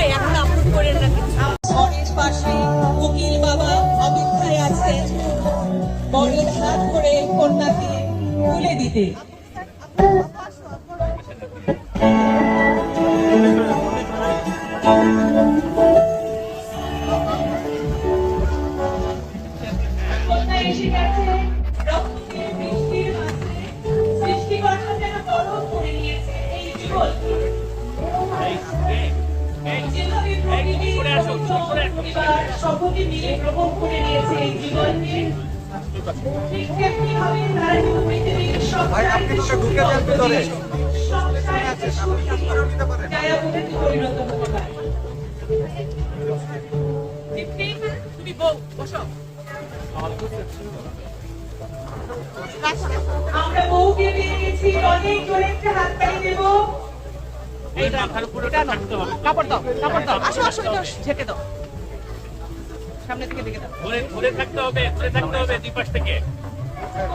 ভাই এখন আপলোড করেন না অনেক পাশে উকিল বাবা অপেক্ষায় আছেন বরের হাত ধরে কন্যাকে তুলে দিতে। কন্যা এসে গেছে রক্তের বৃষ্টির মাঝে, সৃষ্টিকর্তা যেন বরণ করে নিয়েছে এই জীবনকে। যেভাবে প্রকৃতি এবার সকলে মিলে গ্রহণ করে নিয়েছে এই জীবনকে, ঠিক তেমনিভাবে তারা কিন্তু পৃথিবীর সবচাইতে সুখী জায়াবতীতে পরিণত হতে পারে। তুমি বউ বসো আমরা বউকে পেয়ে গেছি, অনেক জোরে একটা হাত তালি দেবো। এই মাথার উপরে থাকতে হবে কাপড় দাও আসো আসো ঝেঁকে দাও সামনে থেকে দেখে দাও ঘুরে থাকতে হবে দুই পাশ থেকে।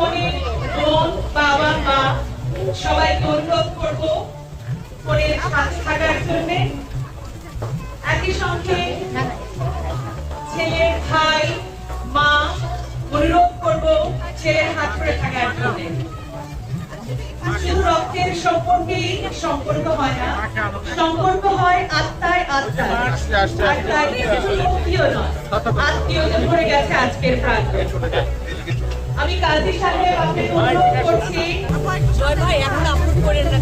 অনেক বোন বাবা মা সবাইকে অনুরোধ করবো ফোনের সাথে থাকার জন্য। একই সঙ্গে ছেলের ভাই মা অনুরোধ করবো ছেলের হাত ধরে থাকার জন্য। শুধু রক্তের সম্পর্কেই সম্পর্ক হয় না, সম্পর্ক হয় আত্মায় আত্মায়, আর তাই শুধু আত্মীয় নয়, আত্মীয়তা ভরে গেছে আজকের প্রাঙ্গণে। আমি কাজী সাহেব আপনাকে অনুরোধ করছি জয় ভাই এখন আপলোড করেন না